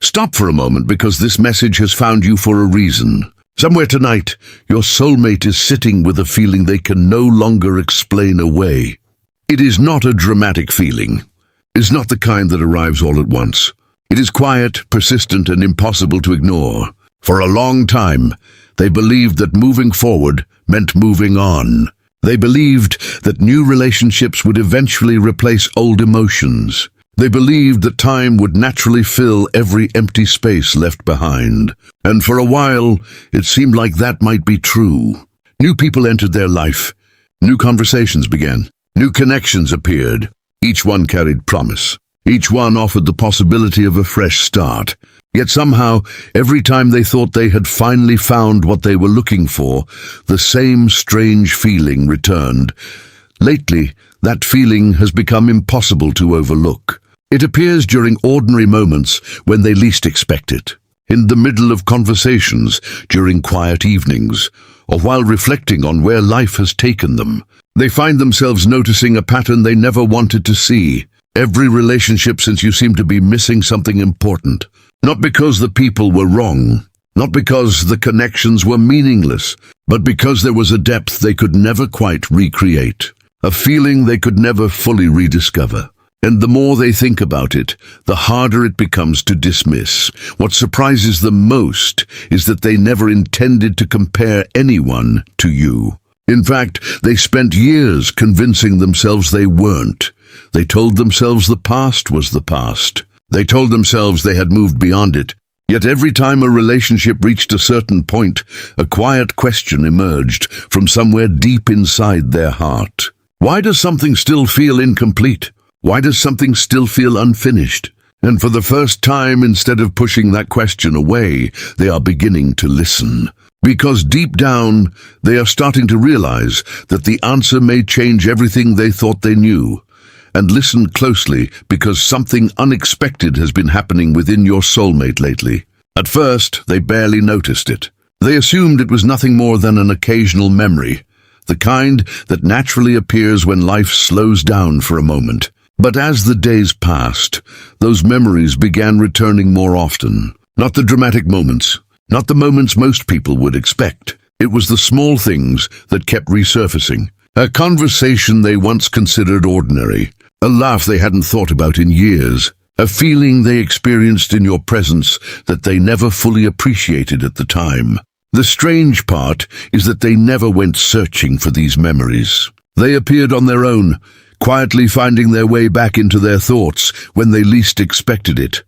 Stop for a moment, because this message has found you for a reason. Somewhere tonight, your soulmate is sitting with a feeling they can no longer explain away. It is not a dramatic feeling. It is not the kind that arrives all at once. It is quiet, persistent, and impossible to ignore. For a long time, they believed that moving forward meant moving on. They believed that new relationships would eventually replace old emotions. They believed that time would naturally fill every empty space left behind. And for a while, it seemed like that might be true. New people entered their life. New conversations began. New connections appeared. Each one carried promise. Each one offered the possibility of a fresh start. Yet somehow, every time they thought they had finally found what they were looking for, the same strange feeling returned. Lately, that feeling has become impossible to overlook. It appears during ordinary moments when they least expect it, in the middle of conversations, during quiet evenings, or while reflecting on where life has taken them. They find themselves noticing a pattern they never wanted to see. Every relationship since you seem to be missing something important. Not because the people were wrong, not because the connections were meaningless, but because there was a depth they could never quite recreate, a feeling they could never fully rediscover. And the more they think about it, the harder it becomes to dismiss. What surprises them most is that they never intended to compare anyone to you. In fact, they spent years convincing themselves they weren't. They told themselves the past was the past. They told themselves they had moved beyond it. Yet every time a relationship reached a certain point, a quiet question emerged from somewhere deep inside their heart. Why does something still feel incomplete? Why does something still feel unfinished? And for the first time, instead of pushing that question away, they are beginning to listen. Because deep down, they are starting to realize that the answer may change everything they thought they knew. And listen closely, because something unexpected has been happening within your soulmate lately. At first, they barely noticed it. They assumed it was nothing more than an occasional memory, the kind that naturally appears when life slows down for a moment. But as the days passed, those memories began returning more often. Not the dramatic moments, not the moments most people would expect. It was the small things that kept resurfacing. A conversation they once considered ordinary, a laugh they hadn't thought about in years, a feeling they experienced in your presence that they never fully appreciated at the time. The strange part is that they never went searching for these memories. They appeared on their own, quietly finding their way back into their thoughts when they least expected it.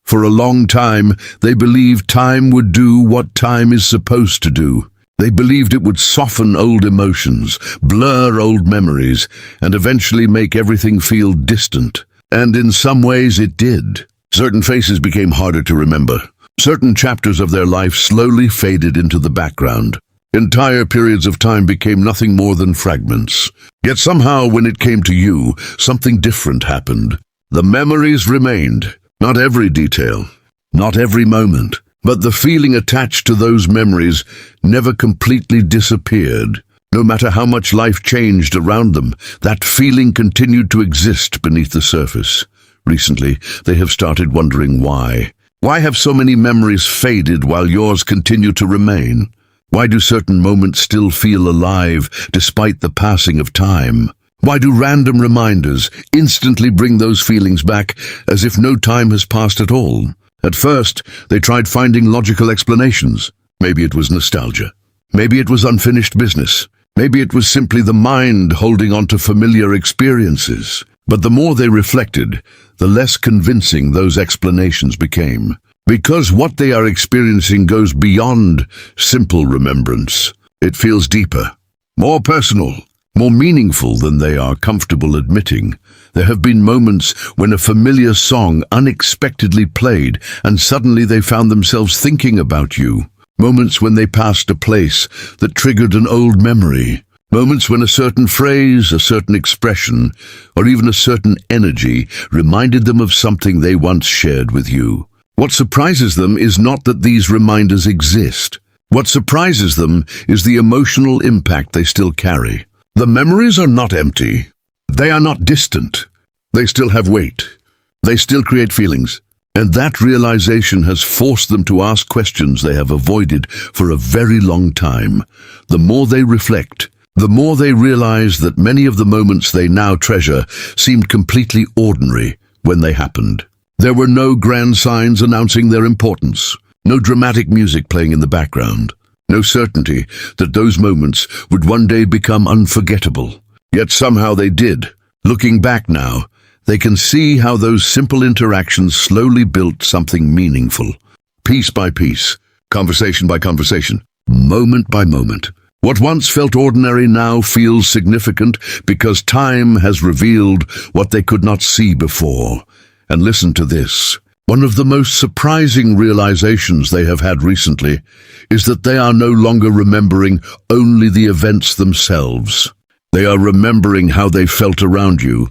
For a long time, they believed time would do what time is supposed to do. They believed it would soften old emotions, blur old memories, and eventually make everything feel distant. And in some ways it did. Certain faces became harder to remember. Certain chapters of their life slowly faded into the background. Entire periods of time became nothing more than fragments. Yet somehow, when it came to you, something different happened. The memories remained. Not every detail, not every moment, but the feeling attached to those memories never completely disappeared. No matter how much life changed around them, that feeling continued to exist beneath the surface. Recently, they have started wondering why. Why have so many memories faded while yours continue to remain? Why do certain moments still feel alive despite the passing of time? Why do random reminders instantly bring those feelings back as if no time has passed at all? At first, they tried finding logical explanations. Maybe it was nostalgia. Maybe it was unfinished business. Maybe it was simply the mind holding on to familiar experiences. But the more they reflected, the less convincing those explanations became. Because what they are experiencing goes beyond simple remembrance. It feels deeper, more personal, more meaningful than they are comfortable admitting. There have been moments when a familiar song unexpectedly played and suddenly they found themselves thinking about you. Moments when they passed a place that triggered an old memory. Moments when a certain phrase, a certain expression, or even a certain energy reminded them of something they once shared with you. What surprises them is not that these reminders exist. What surprises them is the emotional impact they still carry. The memories are not empty. They are not distant. They still have weight. They still create feelings. And that realization has forced them to ask questions they have avoided for a very long time. The more they reflect, the more they realize that many of the moments they now treasure seemed completely ordinary when they happened. There were no grand signs announcing their importance, no dramatic music playing in the background, no certainty that those moments would one day become unforgettable. Yet somehow they did. Looking back now, they can see how those simple interactions slowly built something meaningful. Piece by piece, conversation by conversation, moment by moment. What once felt ordinary now feels significant because time has revealed what they could not see before. And listen to this. One of the most surprising realizations they have had recently is that they are no longer remembering only the events themselves. They are remembering how they felt around you.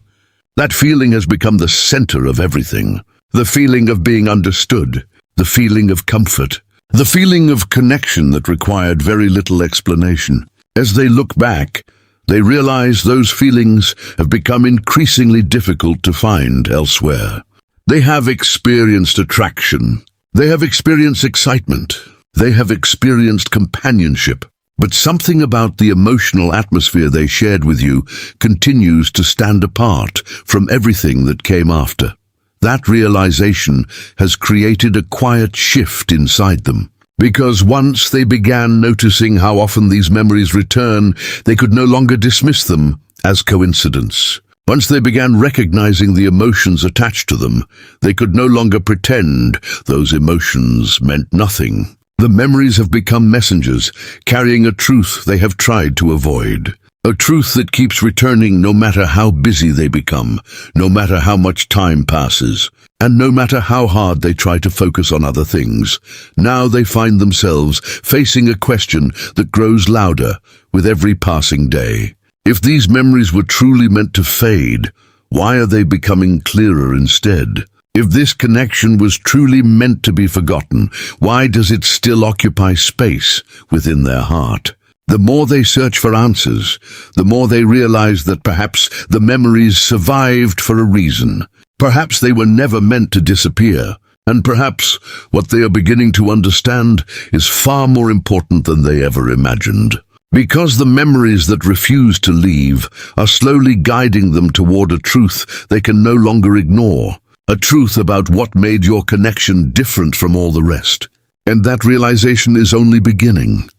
That feeling has become the center of everything. The feeling of being understood, the feeling of comfort, the feeling of connection that required very little explanation. As they look back, they realize those feelings have become increasingly difficult to find elsewhere. They have experienced attraction. They have experienced excitement. They have experienced companionship. But something about the emotional atmosphere they shared with you continues to stand apart from everything that came after. That realization has created a quiet shift inside them. Because once they began noticing how often these memories return, they could no longer dismiss them as coincidence. Once they began recognizing the emotions attached to them, they could no longer pretend those emotions meant nothing. The memories have become messengers, carrying a truth they have tried to avoid. A truth that keeps returning no matter how busy they become, no matter how much time passes, and no matter how hard they try to focus on other things. Now they find themselves facing a question that grows louder with every passing day. If these memories were truly meant to fade, why are they becoming clearer instead? If this connection was truly meant to be forgotten, why does it still occupy space within their heart? The more they search for answers, the more they realize that perhaps the memories survived for a reason. Perhaps they were never meant to disappear, and perhaps what they are beginning to understand is far more important than they ever imagined. Because the memories that refuse to leave are slowly guiding them toward a truth they can no longer ignore. A truth about what made your connection different from all the rest. And that realization is only beginning.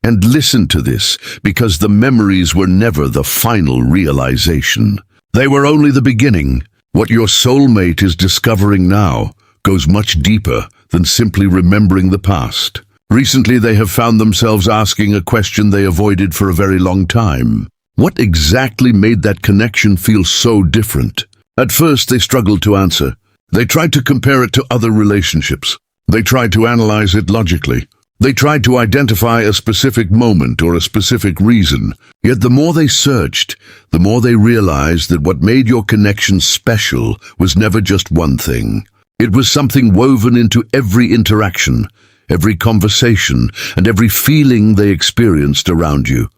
And listen to this, because the memories were never the final realization. They were only the beginning. What your soulmate is discovering now goes much deeper than simply remembering the past. Recently, they have found themselves asking a question they avoided for a very long time. What exactly made that connection feel so different? At first, they struggled to answer. They tried to compare it to other relationships. They tried to analyze it logically. They tried to identify a specific moment or a specific reason. Yet the more they searched, the more they realized that what made your connection special was never just one thing. It was something woven into every interaction, every conversation, and every feeling they experienced around you.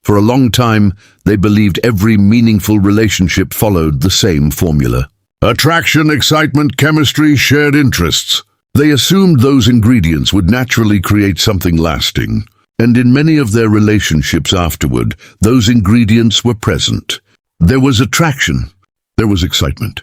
For a long time, they believed every meaningful relationship followed the same formula. Attraction, excitement, chemistry, shared interests. They assumed those ingredients would naturally create something lasting. And in many of their relationships afterward, those ingredients were present. There was attraction. There was excitement.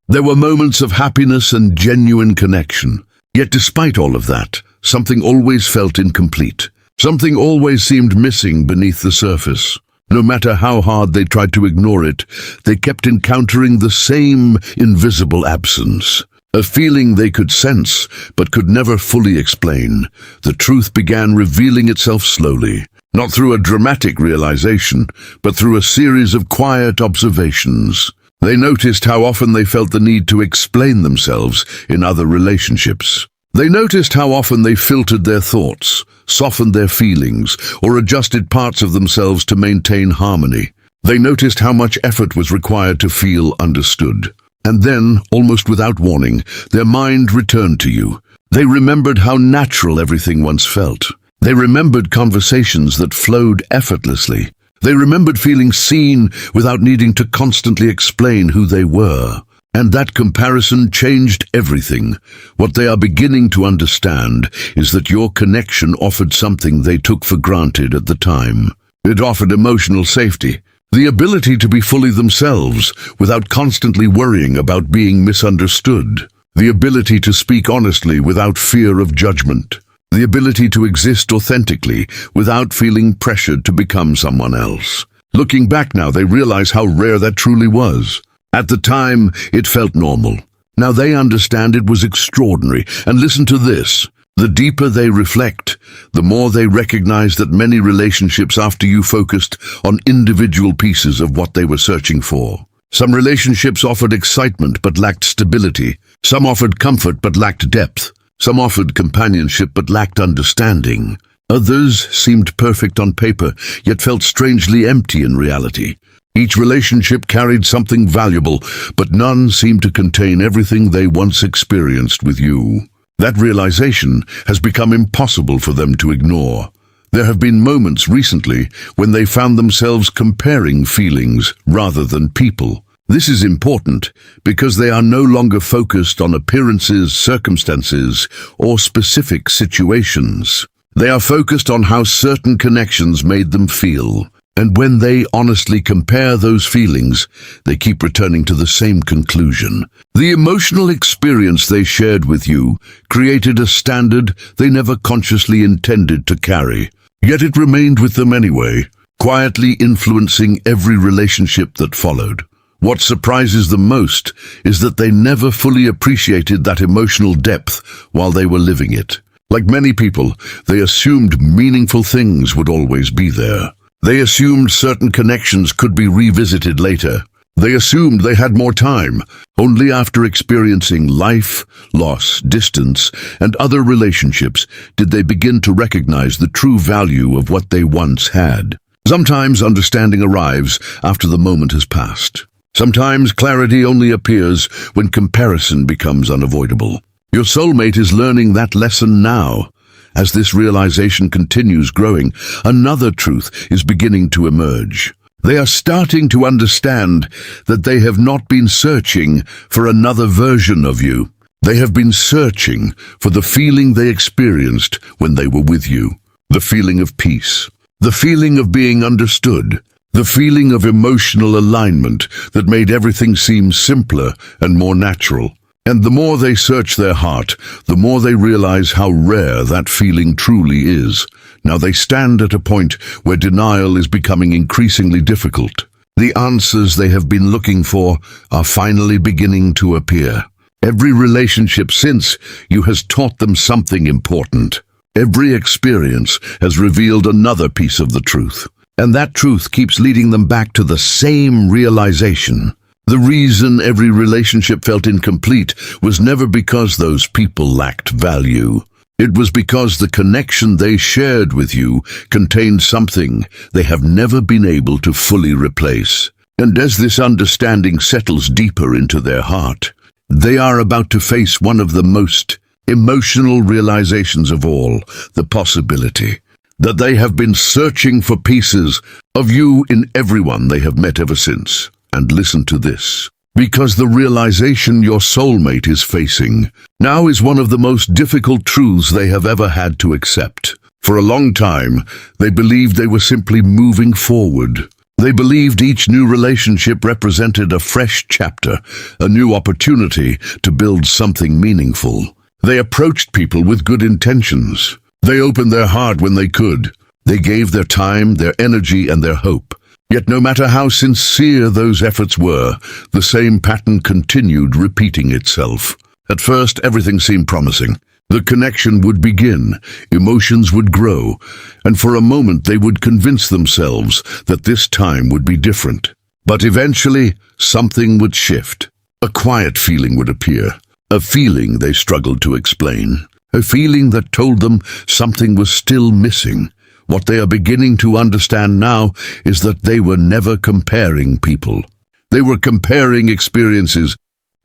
There were moments of happiness and genuine connection. Yet despite all of that, something always felt incomplete. Something always seemed missing beneath the surface. No matter how hard they tried to ignore it, they kept encountering the same invisible absence. A feeling they could sense, but could never fully explain. The truth began revealing itself slowly, not through a dramatic realization, but through a series of quiet observations. They noticed how often they felt the need to explain themselves in other relationships. They noticed how often they filtered their thoughts, softened their feelings, or adjusted parts of themselves to maintain harmony. They noticed how much effort was required to feel understood. And then, almost without warning, their mind returned to you. They remembered how natural everything once felt. They remembered conversations that flowed effortlessly. They remembered feeling seen without needing to constantly explain who they were. And that comparison changed everything. What they are beginning to understand is that your connection offered something they took for granted at the time. It offered emotional safety, the ability to be fully themselves without constantly worrying about being misunderstood, the ability to speak honestly without fear of judgment, the ability to exist authentically without feeling pressured to become someone else. Looking back now, they realize how rare that truly was. At the time, it felt normal. Now they understand it was extraordinary. And listen to this. The deeper they reflect, the more they recognize that many relationships after you focused on individual pieces of what they were searching for. Some relationships offered excitement but lacked stability. Some offered comfort but lacked depth. Some offered companionship but lacked understanding. Others seemed perfect on paper, yet felt strangely empty in reality. Each relationship carried something valuable, but none seemed to contain everything they once experienced with you. That realization has become impossible for them to ignore. There have been moments recently when they found themselves comparing feelings rather than people. This is important because they are no longer focused on appearances, circumstances, or specific situations. They are focused on how certain connections made them feel. And when they honestly compare those feelings, they keep returning to the same conclusion. The emotional experience they shared with you created a standard they never consciously intended to carry. Yet it remained with them anyway, quietly influencing every relationship that followed. What surprises them most is that they never fully appreciated that emotional depth while they were living it. Like many people, they assumed meaningful things would always be there. They assumed certain connections could be revisited later. They assumed they had more time. Only after experiencing life, loss, distance, and other relationships did they begin to recognize the true value of what they once had. Sometimes understanding arrives after the moment has passed. Sometimes clarity only appears when comparison becomes unavoidable. Your soulmate is learning that lesson now. As this realization continues growing, another truth is beginning to emerge. They are starting to understand that they have not been searching for another version of you. They have been searching for the feeling they experienced when they were with you. The feeling of peace, the feeling of being understood, the feeling of emotional alignment that made everything seem simpler and more natural. And the more they search their heart, the more they realize how rare that feeling truly is. Now they stand at a point where denial is becoming increasingly difficult. The answers they have been looking for are finally beginning to appear. Every relationship since you has taught them something important. Every experience has revealed another piece of the truth. And that truth keeps leading them back to the same realization. The reason every relationship felt incomplete was never because those people lacked value. It was because the connection they shared with you contained something they have never been able to fully replace. And as this understanding settles deeper into their heart, they are about to face one of the most emotional realizations of all, the possibility that they have been searching for pieces of you in everyone they have met ever since. And listen to this, because the realization your soulmate is facing now is one of the most difficult truths they have ever had to accept. For a long time, they believed they were simply moving forward. They believed each new relationship represented a fresh chapter, a new opportunity to build something meaningful. They approached people with good intentions. They opened their heart when they could. They gave their time, their energy, and their hope. Yet no matter how sincere those efforts were, the same pattern continued repeating itself. At first, everything seemed promising. The connection would begin, emotions would grow, and for a moment they would convince themselves that this time would be different. But eventually, something would shift. A quiet feeling would appear, a feeling they struggled to explain, a feeling that told them something was still missing. What they are beginning to understand now is that they were never comparing people. They were comparing experiences.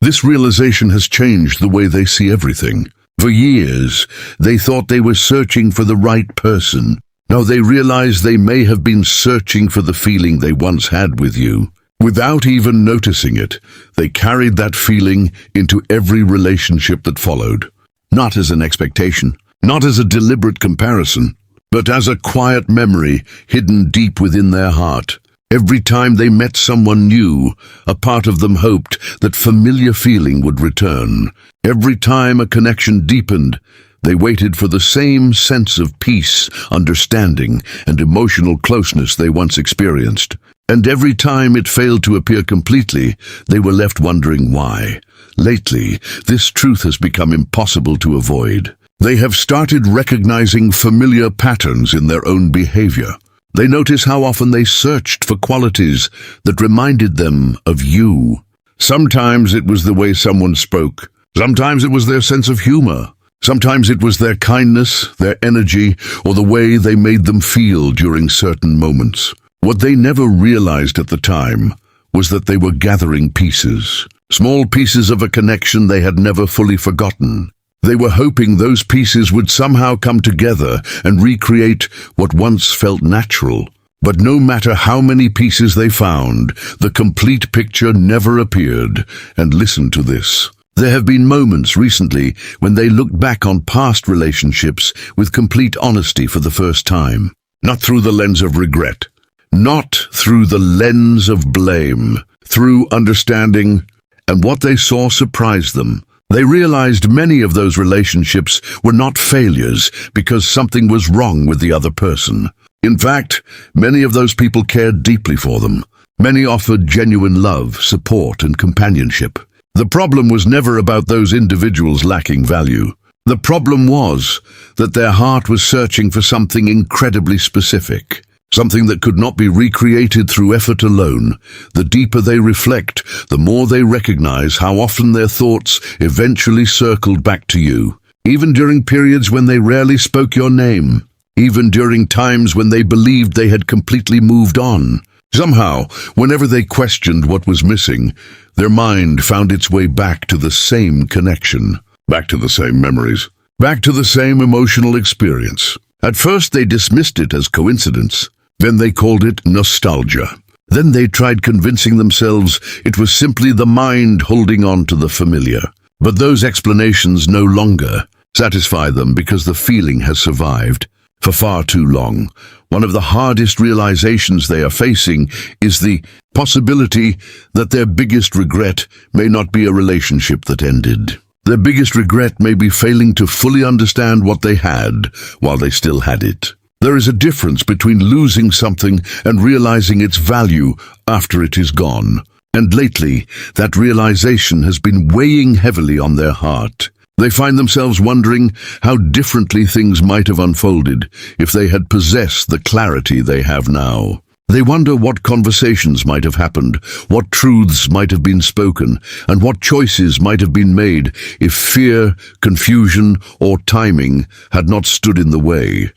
This realization has changed the way they see everything. For years, they thought they were searching for the right person. Now they realize they may have been searching for the feeling they once had with you. Without even noticing it, they carried that feeling into every relationship that followed. Not as an expectation, not as a deliberate comparison, but as a quiet memory hidden deep within their heart. Every time they met someone new, a part of them hoped that familiar feeling would return. Every time a connection deepened, they waited for the same sense of peace, understanding, and emotional closeness they once experienced. And every time it failed to appear completely, they were left wondering why. Lately, this truth has become impossible to avoid. They have started recognizing familiar patterns in their own behavior. They notice how often they searched for qualities that reminded them of you. Sometimes it was the way someone spoke. Sometimes it was their sense of humor. Sometimes it was their kindness, their energy, or the way they made them feel during certain moments. What they never realized at the time was that they were gathering pieces, small pieces of a connection they had never fully forgotten. They were hoping those pieces would somehow come together and recreate what once felt natural. But no matter how many pieces they found, the complete picture never appeared. And listen to this. There have been moments recently when they looked back on past relationships with complete honesty for the first time. Not through the lens of regret. Not through the lens of blame. Through understanding, and what they saw surprised them. They realized many of those relationships were not failures because something was wrong with the other person. In fact, many of those people cared deeply for them. Many offered genuine love, support, and companionship. The problem was never about those individuals lacking value. The problem was that their heart was searching for something incredibly specific. Something that could not be recreated through effort alone. The deeper they reflect, the more they recognize how often their thoughts eventually circled back to you. Even during periods when they rarely spoke your name. Even during times when they believed they had completely moved on. Somehow, whenever they questioned what was missing, their mind found its way back to the same connection. Back to the same memories. Back to the same emotional experience. At first they dismissed it as coincidence. Then they called it nostalgia. Then they tried convincing themselves it was simply the mind holding on to the familiar. But those explanations no longer satisfy them because the feeling has survived for far too long. One of the hardest realizations they are facing is the possibility that their biggest regret may not be a relationship that ended. Their biggest regret may be failing to fully understand what they had while they still had it. There is a difference between losing something and realizing its value after it is gone. And lately, that realization has been weighing heavily on their heart. They find themselves wondering how differently things might have unfolded if they had possessed the clarity they have now. They wonder what conversations might have happened, what truths might have been spoken, and what choices might have been made if fear, confusion, or timing had not stood in the way.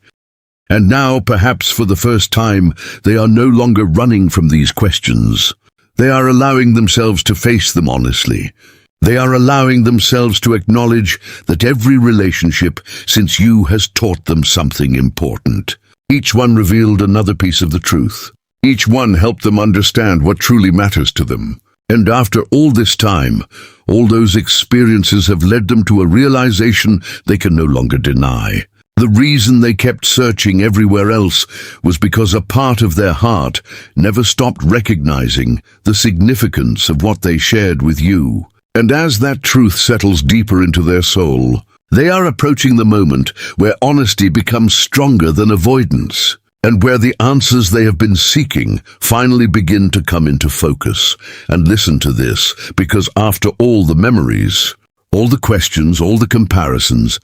And now, perhaps for the first time, they are no longer running from these questions. They are allowing themselves to face them honestly. They are allowing themselves to acknowledge that every relationship since you has taught them something important. Each one revealed another piece of the truth. Each one helped them understand what truly matters to them. And after all this time, all those experiences have led them to a realization they can no longer deny. The reason they kept searching everywhere else was because a part of their heart never stopped recognizing the significance of what they shared with you. And as that truth settles deeper into their soul, they are approaching the moment where honesty becomes stronger than avoidance, and where the answers they have been seeking finally begin to come into focus. And listen to this, because after all the memories, all the questions, all the comparisons,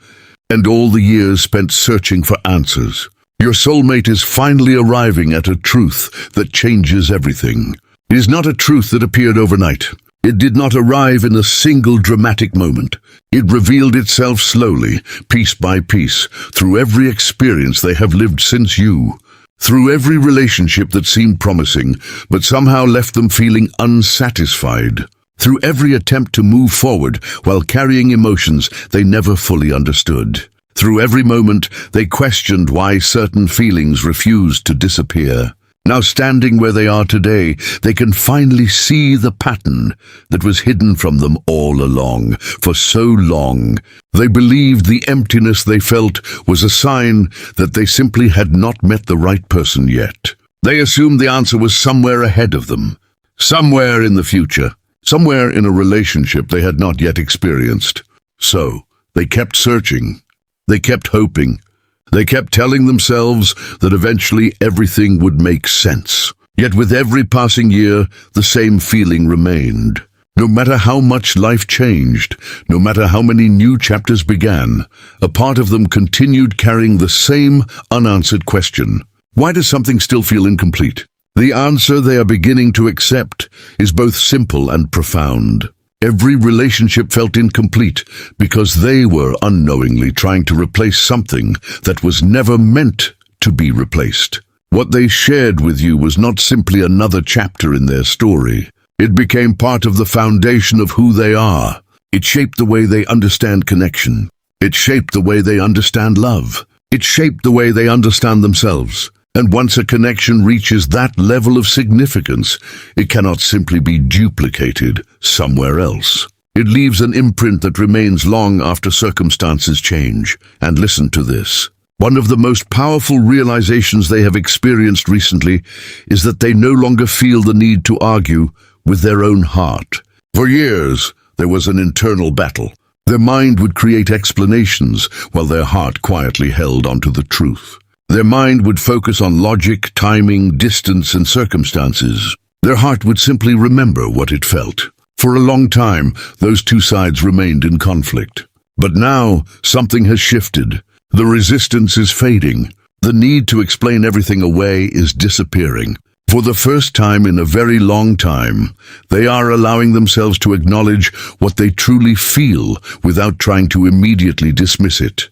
and all the years spent searching for answers, your soulmate is finally arriving at a truth that changes everything. It is not a truth that appeared overnight. It did not arrive in a single dramatic moment. It revealed itself slowly, piece by piece, through every experience they have lived since you. Through every relationship that seemed promising, but somehow left them feeling unsatisfied. Through every attempt to move forward while carrying emotions they never fully understood. Through every moment they questioned why certain feelings refused to disappear. Now, standing where they are today, they can finally see the pattern that was hidden from them all along. For so long, they believed the emptiness they felt was a sign that they simply had not met the right person yet. They assumed the answer was somewhere ahead of them, somewhere in the future, somewhere in a relationship they had not yet experienced. So, they kept searching. They kept hoping. They kept telling themselves that eventually everything would make sense. Yet with every passing year, the same feeling remained. No matter how much life changed, no matter how many new chapters began, a part of them continued carrying the same unanswered question. Why does something still feel incomplete? The answer they are beginning to accept is both simple and profound. Every relationship felt incomplete because they were unknowingly trying to replace something that was never meant to be replaced. What they shared with you was not simply another chapter in their story. It became part of the foundation of who they are. It shaped the way they understand connection. It shaped the way they understand love. It shaped the way they understand themselves. And once a connection reaches that level of significance, it cannot simply be duplicated somewhere else. It leaves an imprint that remains long after circumstances change. And listen to this. One of the most powerful realizations they have experienced recently is that they no longer feel the need to argue with their own heart. For years, there was an internal battle. Their mind would create explanations while their heart quietly held onto the truth. Their mind would focus on logic, timing, distance, and circumstances. Their heart would simply remember what it felt. For a long time, those two sides remained in conflict. But now, something has shifted. The resistance is fading. The need to explain everything away is disappearing. For the first time in a very long time, they are allowing themselves to acknowledge what they truly feel without trying to immediately dismiss it.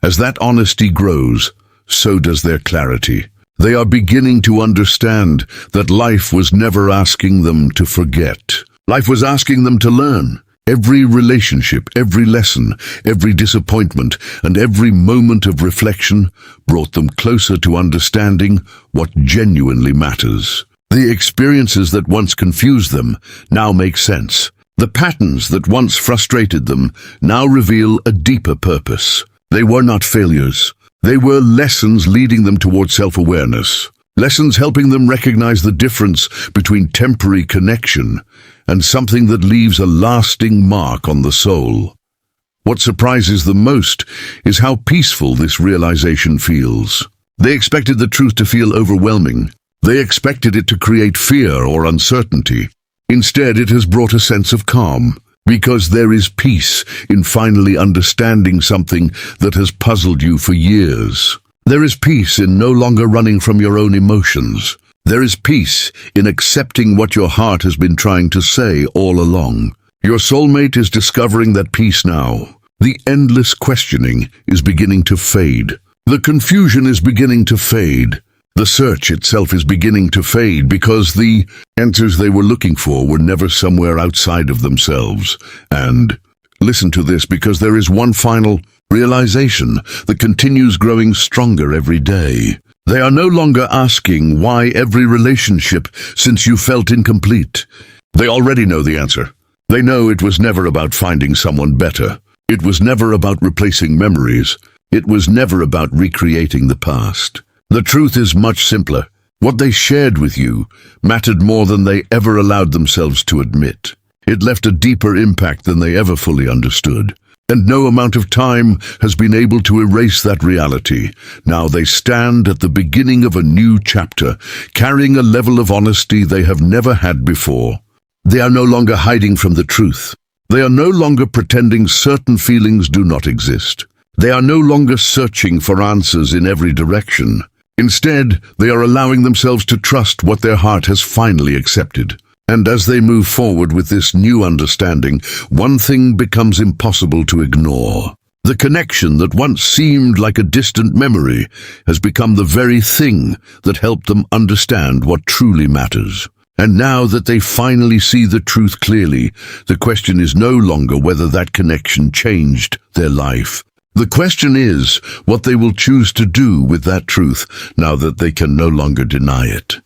As that honesty grows, so does their clarity. They are beginning to understand that life was never asking them to forget. Life was asking them to learn. Every relationship, every lesson, every disappointment, and every moment of reflection brought them closer to understanding what genuinely matters. The experiences that once confused them now make sense. The patterns that once frustrated them now reveal a deeper purpose. They were not failures. They were lessons leading them towards self-awareness. Lessons helping them recognize the difference between temporary connection and something that leaves a lasting mark on the soul. What surprises them most is how peaceful this realization feels. They expected the truth to feel overwhelming. They expected it to create fear or uncertainty. Instead, it has brought a sense of calm. Because there is peace in finally understanding something that has puzzled you for years. There is peace in no longer running from your own emotions. There is peace in accepting what your heart has been trying to say all along. Your soulmate is discovering that peace now. The endless questioning is beginning to fade. The confusion is beginning to fade. The search itself is beginning to fade because the answers they were looking for were never somewhere outside of themselves. And listen to this, because there is one final realization that continues growing stronger every day. They are no longer asking why every relationship since you felt incomplete. They already know the answer. They know it was never about finding someone better. It was never about replacing memories. It was never about recreating the past. The truth is much simpler. What they shared with you mattered more than they ever allowed themselves to admit. It left a deeper impact than they ever fully understood. And no amount of time has been able to erase that reality. Now they stand at the beginning of a new chapter, carrying a level of honesty they have never had before. They are no longer hiding from the truth. They are no longer pretending certain feelings do not exist. They are no longer searching for answers in every direction. Instead, they are allowing themselves to trust what their heart has finally accepted. And as they move forward with this new understanding, one thing becomes impossible to ignore. The connection that once seemed like a distant memory has become the very thing that helped them understand what truly matters. And now that they finally see the truth clearly, the question is no longer whether that connection changed their life. The question is what they will choose to do with that truth now that they can no longer deny it.